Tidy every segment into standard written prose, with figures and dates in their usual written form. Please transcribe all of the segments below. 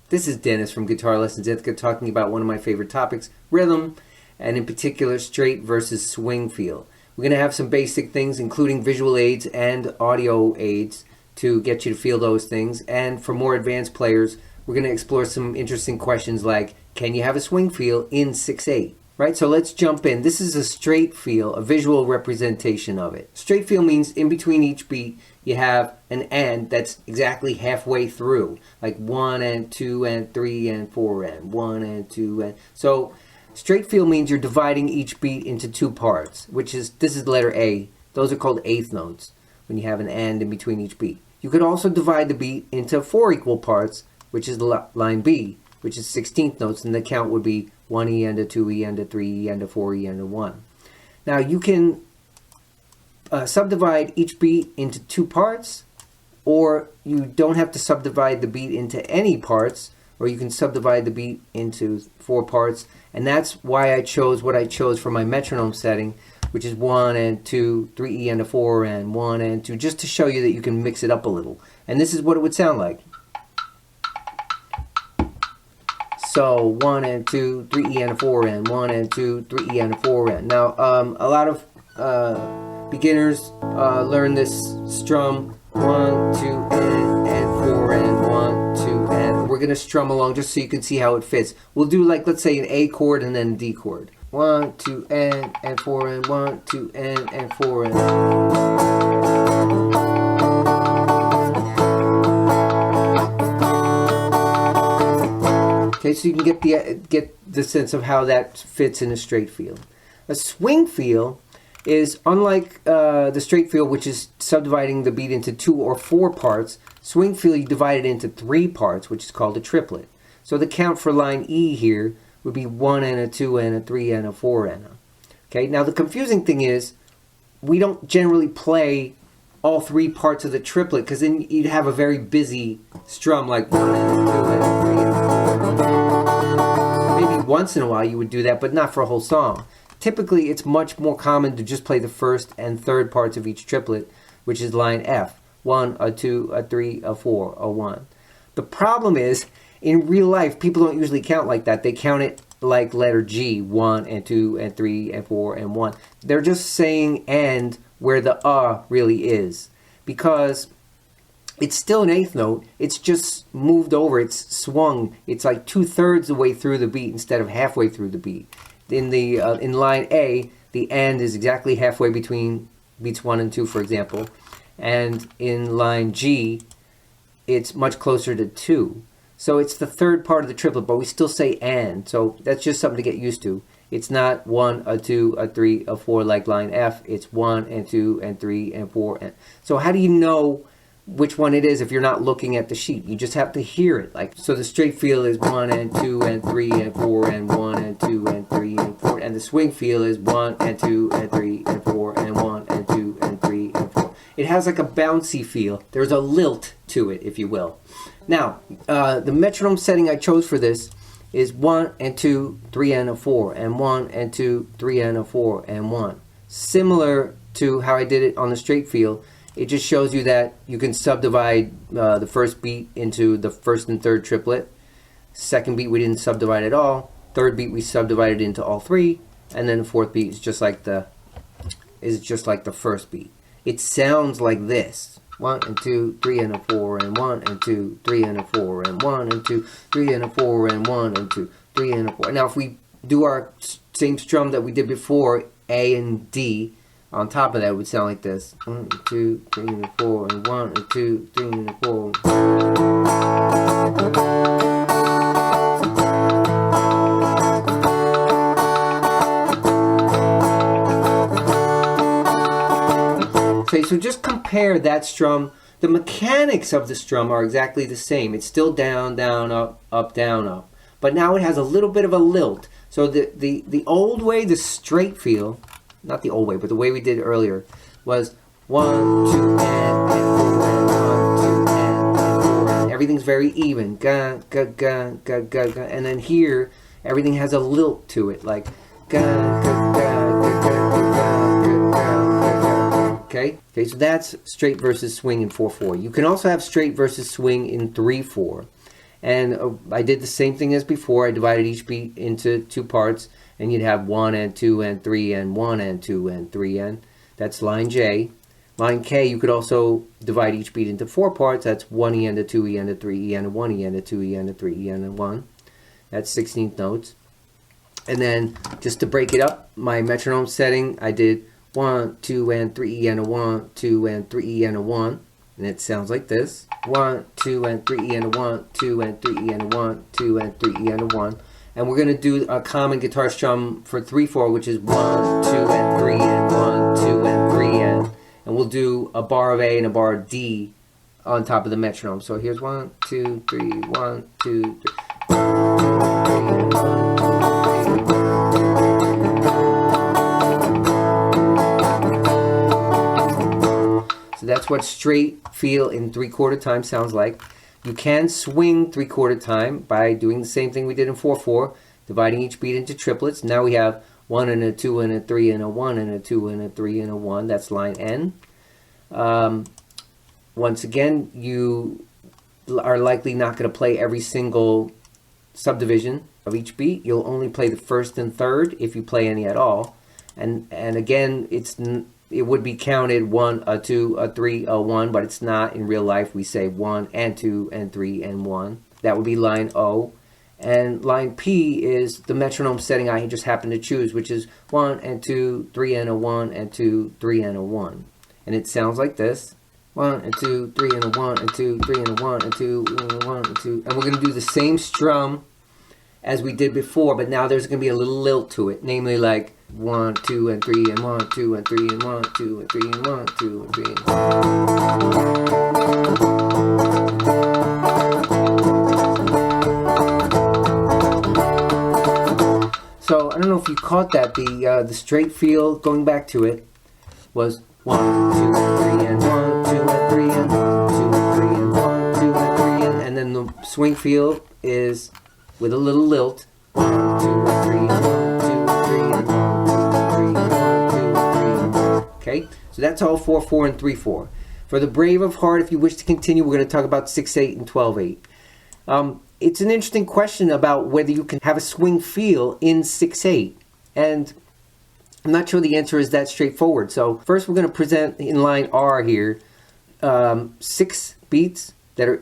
This is Dennis from Guitar Lessons Ithaca talking about one of my favorite topics, rhythm, and in particular straight versus swing feel. We're going to have some basic things including visual aids and audio aids to get you to feel those things, and for more advanced players we're going to explore some interesting questions like, can you have a swing feel in 6/8? Right, so let's jump in. This is a straight feel, a visual representation of it. Straight feel means in between each beat you have an and that's exactly halfway through, like 1 and 2 and 3 and 4 and 1 and 2 and... So straight feel means you're dividing each beat into two parts, which is, this is letter A. Those are called eighth notes when you have an and in between each beat. You could also divide the beat into 4 equal parts, which is line B, which is 16th notes, and the count would be 1E and a 2E and a 3E and a 4E and a 1. Now you can subdivide each beat into two parts, or you don't have to subdivide the beat into any parts, or you can subdivide the beat into 4 parts, and that's why I chose what I chose for my metronome setting, which is 1 and 2, 3E and a 4 and 1 and 2, just to show you that you can mix it up a little. And this is what it would sound like. So 1 and 2, 3E and a 4 and 1 and 2, 3E and a 4 and. Now a lot of beginners learn this strum 1, 2 and 4 and 1, 2 and. We're gonna strum along just so you can see how it fits. We'll do, like, let's say an A chord and then a D chord. 1, 2 and 4 and 1, 2 and 4 and. Okay, so you can get the sense of how that fits in a straight feel. A swing feel is unlike the straight feel, which is subdividing the beat into 2 or 4 parts. Swing feel, you divide it into 3 parts, which is called a triplet. So the count for line E here would be 1 and a 2 and a 3 and a 4 and a. Okay, now the confusing thing is we don't generally play all 3 parts of the triplet, because then you'd have a very busy strum, like 1 and 2 and 3 and 4. Maybe once in a while you would do that, but not for a whole song. Typically it's much more common to just play the first and third parts of each triplet, which is line F. 1, a 2, a 3, a 4, a 1. The problem is, in real life, people don't usually count like that. They count it like letter G, 1 and 2 and 3 and 4 and 1. They're just saying and where the really is, because it's still an eighth note. It's just moved over. It's swung. It's like 2/3 the way through the beat instead of halfway through the beat. In the in line A, the and is exactly halfway between beats 1 and 2, for example, and in line G, it's much closer to 2. So it's the third part of the triplet, but we still say and. So that's just something to get used to. It's not 1, a 2, a 3, a 4 like line F. It's 1 and 2 and 3 and 4 and. So how do you know which one it is if you're not looking at the sheet? You just have to hear it. Like, so the straight feel is 1 and 2 and 3 and 4 and 1 and 2 and 3 and 4, and the swing feel is 1 and 2 and 3 and 4 and 1 and 2 and 3 and 4. It has like a bouncy feel. There's a lilt to it, if you will. Now, the metronome setting I chose for this is 1 and 2, 3 and a 4, and 1 and 2, 3 and a 4 and 1. Similar to how I did it on the straight feel, it just shows you that you can subdivide the first beat into the first and third triplet. Second beat we didn't subdivide at all. Third beat we subdivided into all 3, and then the fourth beat is just like the first beat. It sounds like this: 1 and 2, 3 and a 4 and 1 and 2, 3 and a 4 and 1 and 2, 3 and a 4 and 1 and 2, 3 and a 4. Now if we do our same strum that we did before, A and D, on top of that it would sound like this: 1 and 2, 3 and a 4 and 1 and 2, 3 and a 4. Okay, so just compare that strum. The mechanics of the strum are exactly the same. It's still down, down, up, down, up. But now it has a little bit of a lilt. So the old way, the straight feel, not the old way, but the way we did earlier, was 1, 2, and 4, and 1, 2, and 4, and everything's very even. Ga, ga, ga, ga, ga, ga. And then here, everything has a lilt to it, like ga, ga, ga, ga, ga, ga, ga, ga, ga, ga. Okay, so that's straight versus swing in 4/4. You can also have straight versus swing in 3/4. And I did the same thing as before. I divided each beat into 2 parts, and you'd have 1 and 2 and 3 and 1 and 2 and 3 and. That's line J. Line K, you could also divide each beat into 4 parts. That's 1 E and a 2 E and a 3 E and a 1 E and a 2 E and a 3 E and a 1. That's 16th notes. And then just to break it up, my metronome setting, I did 1, 2 and 3 E and a 1, 2 and 3 E and a 1. And it sounds like this. 1, 2 and 3 E and a 1, 2 and 3 E and a 1, 2 and 3 E and a 1. And we're going to do a common guitar strum for 3/4, which is 1, 2 and 3 and 1, 2 and 3 and. And we'll do a bar of A and a bar of D on top of the metronome. So here's 1, 2, 3, 1, 2, 3. 1, 2, 3, 1, 2, 3. So that's what straight feel in 3/4 time sounds like. You can swing 3/4 time by doing the same thing we did in 4/4, dividing each beat into triplets. Now we have 1 and a 2 and a 3 and a 1 and a 2 and a 3 and a 1. That's line N. Once again, you are likely not going to play every single subdivision of each beat. You'll only play the first and third if you play any at all. And again, it would be counted 1, a 2, a 3, a 1, but it's not in real life. We say 1 and 2 and 3 and 1. That would be line O. And line P is the metronome setting I just happened to choose, which is 1 and 2, 3 and a 1 and 2, 3 and a 1. And it sounds like this. 1 and 2, 3 and a 1 and 2, 3 and a 1 and 2, and a 1 and 2. And we're going to do the same strum as we did before, but now there's going to be a little lilt to it, namely like 1, 2 and 3 and 1, 2 and 3 and 1, 2 and 3 and 1, 2 and 3 and 1. So I don't know if you caught that. The straight feel, going back to it, was 1, 2 and 3 and 1, 2 and 3 and 1, 2 and 3 and 1, 2 and 3 and then the swing feel is with a little lilt. 1, 2 and 3 and 1, 2 and 3 and 1, 2 and 3 and 1, 2 and 3 and 1. Okay, so that's all 4/4 and 3/4. For the brave of heart, if you wish to continue, we're going to talk about 6/8 and 12/8. It's an interesting question about whether you can have a swing feel in 6/8, and I'm not sure the answer is that straightforward. So first we're going to present in line R here 6 beats that are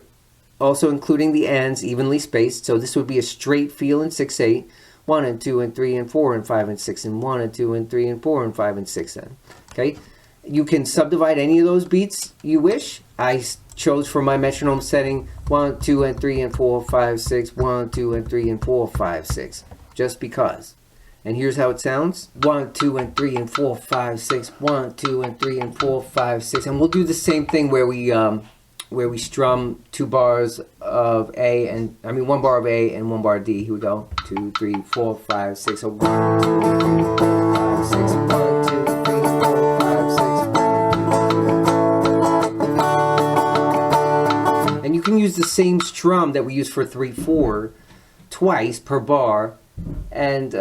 also including the ends evenly spaced. So this would be a straight feel in 6/8. 1 and 2 and 3 and 4 and 5 and 6 and 1 and 2 and 3 and 4 and 5 and 6 and. Okay, you can subdivide any of those beats you wish. I chose for my metronome setting 1, 2 and 3 and 4, 5, 6, 1, 2 and 3 and 4, 5, 6, just because. And here's how it sounds. 1, 2 and 3 and 4, 5, 6, 1, 2 and 3 and 4, 5, 6. And we'll do the same thing where we strum 2 bars of A and 1 bar of A and 1 bar of D. Here we go. 2, 3, 4, 5, 6. So 1, 2, 3, 4, 5, 6. 1, 2, 3, 4, 5, 6. And you can use the same strum that we use for 3/4 twice per bar. And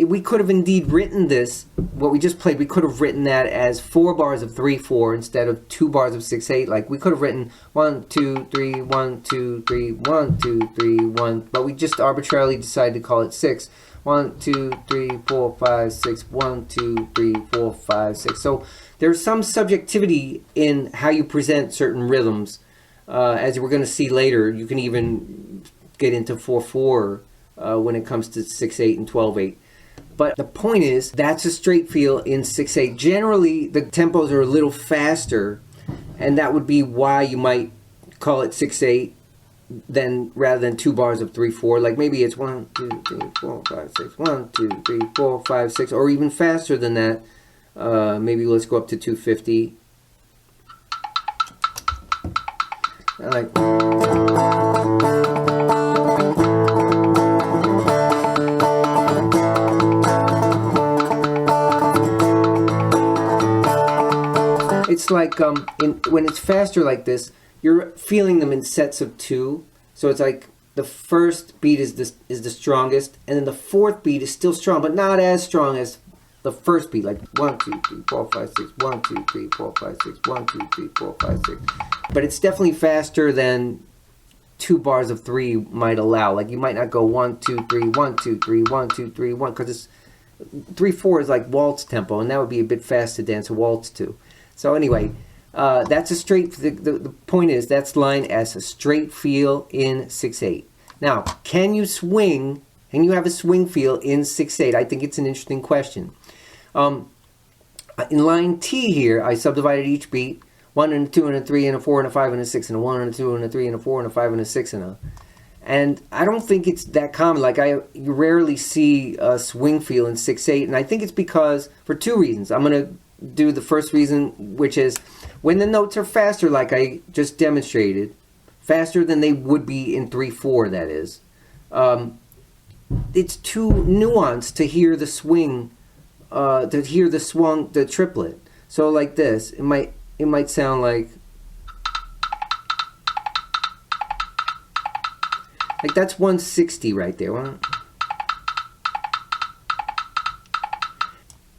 we could have indeed written this, what we just played, we could have written that as 4 bars of 3/4 instead of 2 bars of 6/8. Like we could have written 1, 2, 3, 1, 2, 3, 1, 2, 3, 1, but we just arbitrarily decided to call it 6. 1, 2, 3, 4, 5, 6, 1, 2, 3, 4, 5, 6. So there's some subjectivity in how you present certain rhythms. As we're going to see later, you can even get into 4/4 when it comes to 6/8 and 12/8. But the point is, that's a straight feel in 6/8. Generally, the tempos are a little faster, and that would be why you might call it 6/8 rather than 2 bars of 3/4. Like maybe it's 1, 2, 3, 4, 5, 6, 1, 2, 3, 4, 5, 6, or even faster than that. Maybe let's go up to 250. Like. It's like when it's faster like this, you're feeling them in sets of 2. So it's like the first beat is the strongest, and then the 4th beat is still strong, but not as strong as the first beat. Like 1, 2, 3, 4, 5, 6, 1, 2, 3, 4, 5, 6, 1, 2, 3, 4, 5, 6. But it's definitely faster than 2 bars of 3 might allow. Like you might not go 1 2 3 1 2 3 1 2 3 1, because it's 3/4 is like waltz tempo, and that would be a bit fast to dance a waltz to. So anyway, that's a straight. The point is that's line S, a straight feel in 6/8. Now, can you swing? Can you have a swing feel in 6/8? I think it's an interesting question. In line T here, I subdivided each beat: 1 and a 2 and a 3 and a 4 and a 5 and a 6 and a 1 and a 2 and a 3 and a 4 and a 5 and a 6 and a. And I don't think it's that common. Like you rarely see a swing feel in 6/8, and I think it's because for 2 reasons. I'm going to do the first reason, which is when the notes are faster, like I just demonstrated, faster than they would be in 3/4. That is, it's too nuanced to hear the swing, the triplet. So like this, it might sound like that's 160 right there.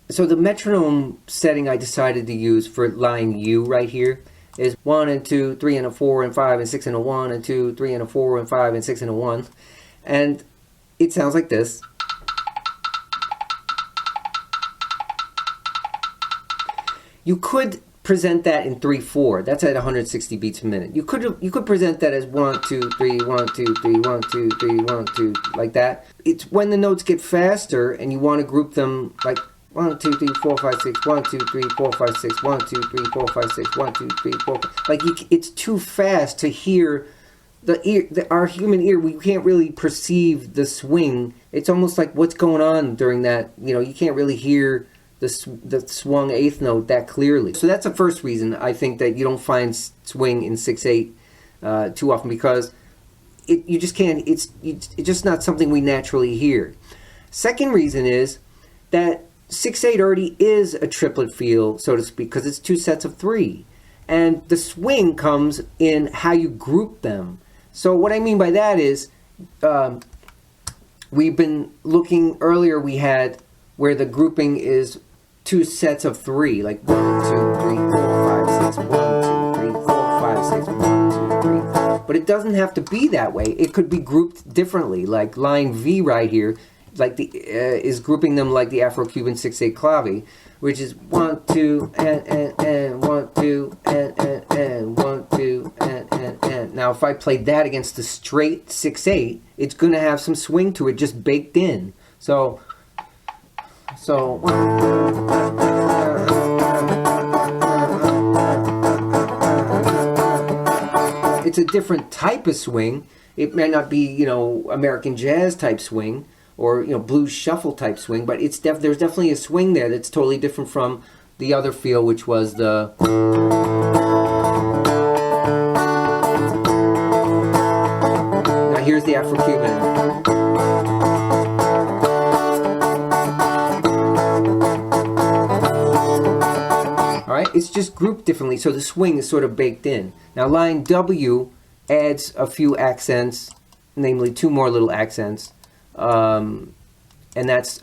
So the metronome setting I decided to use for line U right here is 1 and 2, 3 and a 4 and 5 and 6 and a 1 and 2, 3 and a 4 and 5 and 6 and a 1. And it sounds like this. You could present that in 3/4. That's at 160 beats a minute. You could present that as 1 2 3 1 2 3 1 2 3 1 2, like that. It's when the notes get faster and you want to group them like 1 2 3 4 5 6 1 2 3 4 5 6 1 2 3 4 5 6 1 2 3 4. Like it's too fast to hear our human ear. We can't really perceive the swing. It's almost like what's going on during that. You can't really hear the swung 8th note that clearly. So that's the first reason I think that you don't find swing in 6/8 too often, because you just can't. It's just not something we naturally hear. Second reason is that 6/8 already is a triplet feel, so to speak, because it's 2 sets of 3, and the swing comes in how you group them. So what I mean by that is, we've been looking earlier. We had where the grouping is 2 sets of 3, like 1 2 3 4 5 6 1 2 3 4 5 6 1 2 3. But it doesn't have to be that way. It could be grouped differently. Like line V right here, like is grouping them like the Afro-Cuban 6/8 clave, which is 1 2 and 1 2 and 1 2 and. Now, if I played that against the straight 6/8, it's going to have some swing to it, just baked in. So it's a different type of swing. It may not be, American jazz type swing or, blues shuffle type swing, but there's definitely a swing there that's totally different from the other feel, which was the. Now here's the Afro-Cuban. It's just grouped differently, so the swing is sort of baked in. Now line W adds a few accents, namely 2 more little accents, and it's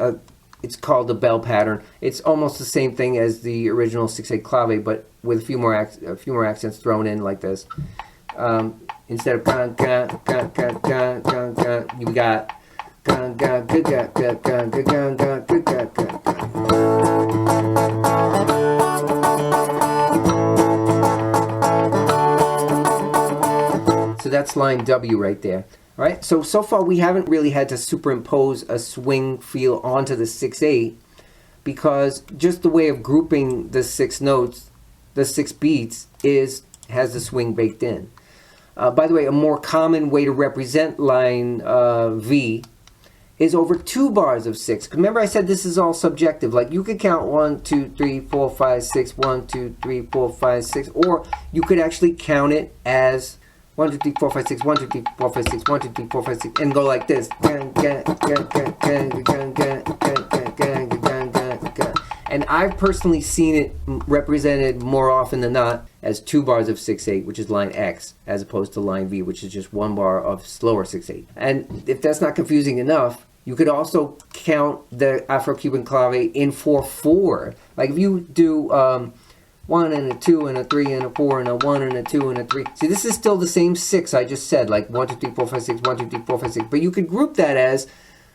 called the bell pattern. It's almost the same thing as the original 6/8 clave, but with a few more accents thrown in like this. Instead of gan gan gan gan gan gan gan, you got gan gan gan gan gan gan gan gan gan gan. So that's line W right there. All right. So far we haven't really had to superimpose a swing feel onto the 6/8, because just the way of grouping the 6 notes, the 6 beats, has the swing baked in. By the way, a more common way to represent line V is over 2 bars of 6. Remember I said this is all subjective. Like you could count 1 2 3 4 5 6 1 2 3 4 5 6, or you could actually count it as 1 2 3 4 5 6 1 2 3 4 5 6 1 2 3 4 5 6, and go like this. And I've personally seen it represented more often than not as 2 bars of 6/8, which is line X, as opposed to line V, which is just 1 bar of slower 6/8. And if that's not confusing enough, you could also count the Afro-Cuban clave in 4/4. Like if you do 1 and a 2 and a 3 and a 4 and a 1 and a 2 and a 3. See, this is still the same 6 I just said, like 1, 2, 3, 4, 5, 6, 1, 2, 3, 4, 5, 6. But you could group that as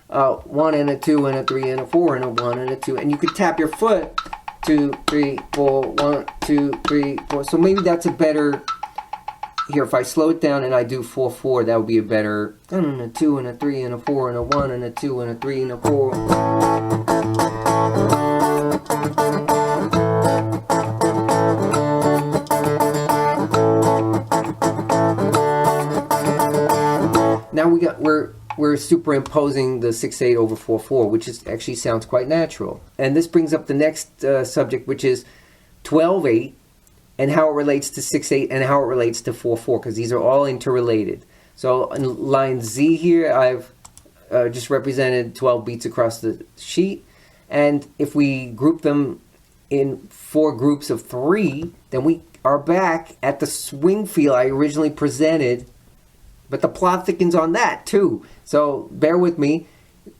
1 and a 2 and a 3 and a 4 and a 1 and a 2. And you could tap your foot 2, 3, 4, 1, 2, 3, 4. So maybe that's a better. Here, if I slow it down and I do 4, 4, that would be a better. And a 2 and a 3 and a 4 and a 1 and a 2 and a 3 and a 4. Now we're superimposing the 6/8 over 4/4, which actually sounds quite natural. And this brings up the next subject, which is 12/8. And how it relates to 6/8 and how it relates to 4/4, because these are all interrelated. So in line Z here, I've just represented 12 beats across the sheet. And if we group them in 4 groups of 3, then we are back at the swing feel I originally presented. But the plot thickens on that too. So bear with me.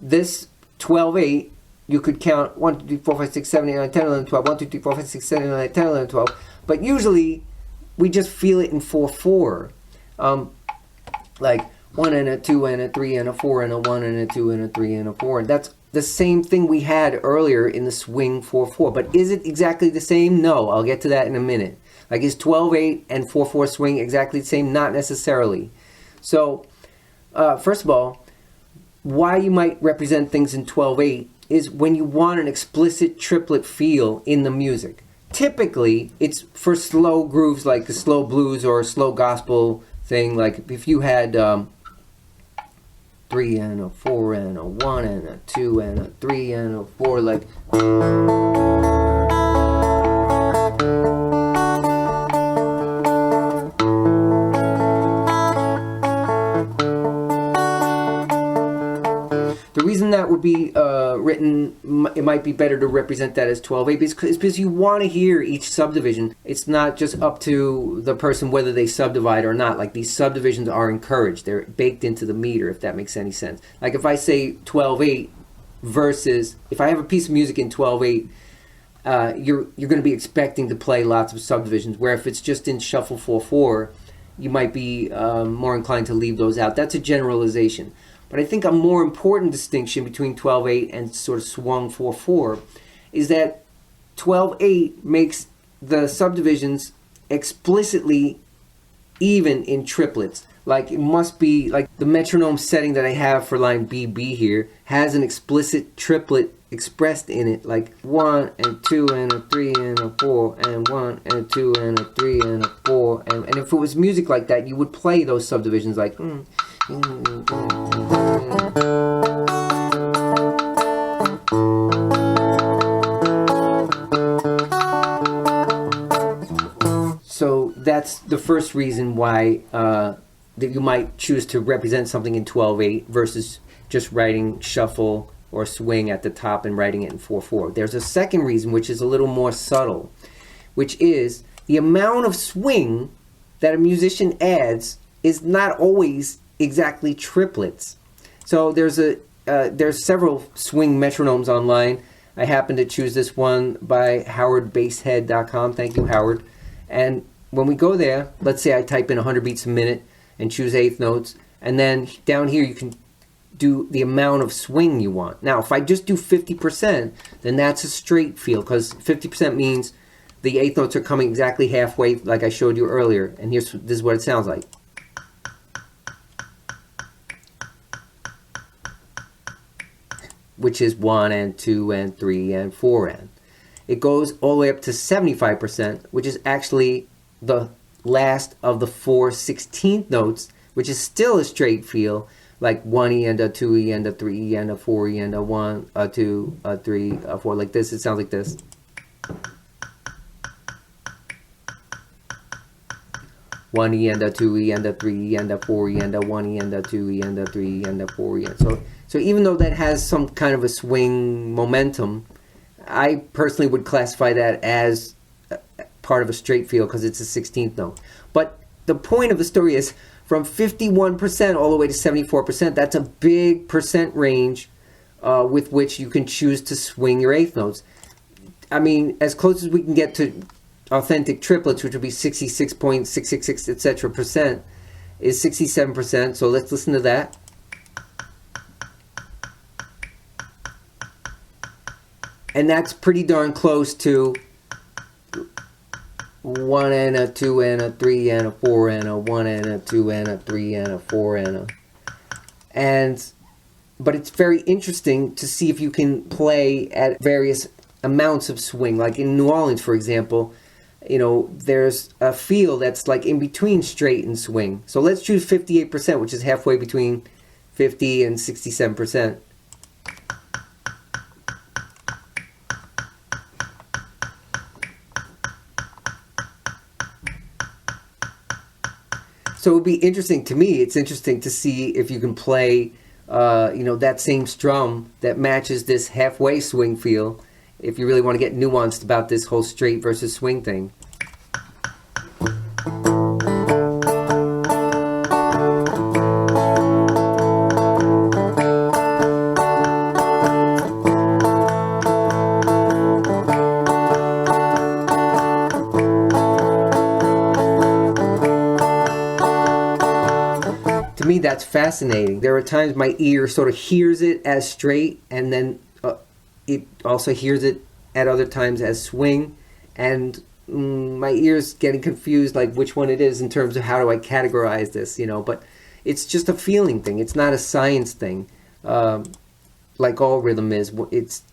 This 12/8, you could count 1, 2, 3, 4, 5, 6, 7, 8, 9, 10, 11, 12, 1, 2, 3, 4, 5, 6, 7, 8, 9, 10, 11, 12. But usually, we just feel it in 4/4. Like 1 and a 2 and a 3 and a 4 and a 1 and a 2 and a 3 and a 4. That's the same thing we had earlier in the swing 4/4. But is it exactly the same? No, I'll get to that in a minute. Like, is 12/8 and 4/4 swing exactly the same? Not necessarily. So, first of all, why you might represent things in 12/8 is when you want an explicit triplet feel in the music. Typically, it's for slow grooves like the slow blues or slow gospel thing. Like if you had 3 and a 4 and a 1 and a 2 and a 3 and a 4, like. The reason that would be written, it might be better to represent that as 12/8 because you want to hear each subdivision. It's not just up to the person whether they subdivide or not. Like, these subdivisions are encouraged. They're baked into the meter, if that makes any sense. Like if I say 12/8 versus, if I have a piece of music in 12/8, you're going to be expecting to play lots of subdivisions, where if it's just in shuffle 4/4, you might be more inclined to leave those out. That's a generalization. But I think a more important distinction between 12/8 and sort of swung 4/4 is that 12/8 makes the subdivisions explicitly even in triplets. Like, it must be, like the metronome setting that I have for line BB here has an explicit triplet expressed in it, like 1 and 2 and a 3 and a 4 and 1 and a 2 and a 3 and a 4. And if it was music like that, you would play those subdivisions like. So that's the first reason why that you might choose to represent something in 12/8 versus just writing shuffle or swing at the top and writing it in 4/4. There's a second reason, which is a little more subtle, which is the amount of swing that a musician adds is not always exactly triplets. So there's several swing metronomes online. I happen to choose this one by howardbasshead.com. Thank you, Howard. And when we go there, let's say I type in 100 beats a minute and choose eighth notes, and then down here you can do the amount of swing you want. Now, if I just do 50%, then that's a straight feel, because 50% means the eighth notes are coming exactly halfway, like I showed you earlier. And this is what it sounds like. Which is 1 and 2 and 3 and 4 and. It goes all the way up to 75%, which is actually the last of the 4 16th notes, which is still a straight feel, like 1E and a 2E and a 3E and a 4E and a 1, a 2, a 3, a 4, like this. It sounds like this. One E and a 2E and a 3E and a 4E and a 1E and a 2E and a 3E and a 4E. So even though that has some kind of a swing momentum, I personally would classify that as part of a straight feel because it's a 16th note. But the point of the story is from 51% all the way to 74%, that's a big percent range with which you can choose to swing your eighth notes. I mean, as close as we can get to authentic triplets, which would be 66.666 etc. percent, is 67%. So let's listen to that. And that's pretty darn close to 1 and a 2 and a 3 and a 4 and a 1 and a 2 and a 3 and a 4 and a. But it's very interesting to see if you can play at various amounts of swing. Like in New Orleans, for example, there's a feel that's like in between straight and swing. So let's choose 58%, which is halfway between 50 and 67%. So it would be interesting to me. It's interesting to see if you can play, that same strum that matches this halfway swing feel. If you really want to get nuanced about this whole straight versus swing thing. To me, that's fascinating. There are times my ear sort of hears it as straight, and then it also hears it at other times as swing, and my ear's getting confused like which one it is in terms of how do I categorize this, but it's just a feeling thing. It's not a science thing. Like all rhythm is,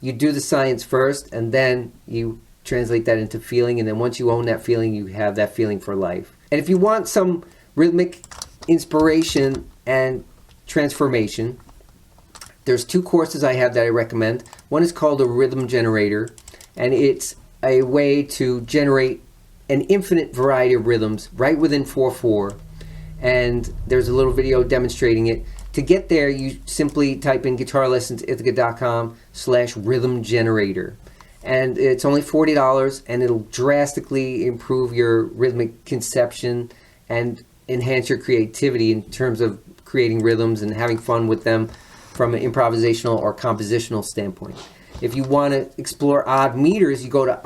you do the science first, and then you translate that into feeling, and then once you own that feeling, you have that feeling for life. And if you want some rhythmic inspiration and transformation, there's 2 courses I have that I recommend. One is called a rhythm generator, and it's a way to generate an infinite variety of rhythms right within 4/4, and there's a little video demonstrating it. To get there, you simply type in guitarlessonsithaca.com/rhythm generator, and it's only $40, and it'll drastically improve your rhythmic conception and enhance your creativity in terms of creating rhythms and having fun with them from an improvisational or compositional standpoint. If you want to explore odd meters, you go to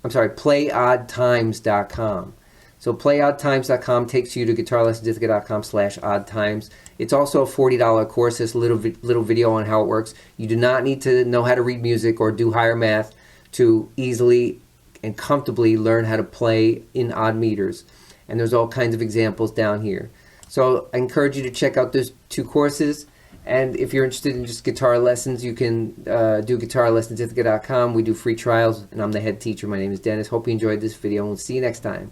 playoddtimes.com. So playoddtimes.com takes you to guitarlessonsithaca.com/oddtimes. It's also a $40 course. There's a little video on how it works. You do not need to know how to read music or do higher math to easily and comfortably learn how to play in odd meters. And there's all kinds of examples down here. So I encourage you to check out those 2 courses. And if you're interested in just guitar lessons, you can do guitarlessonsithaca.com. We do free trials, and I'm the head teacher. My name is Dennis. Hope you enjoyed this video, and we'll see you next time.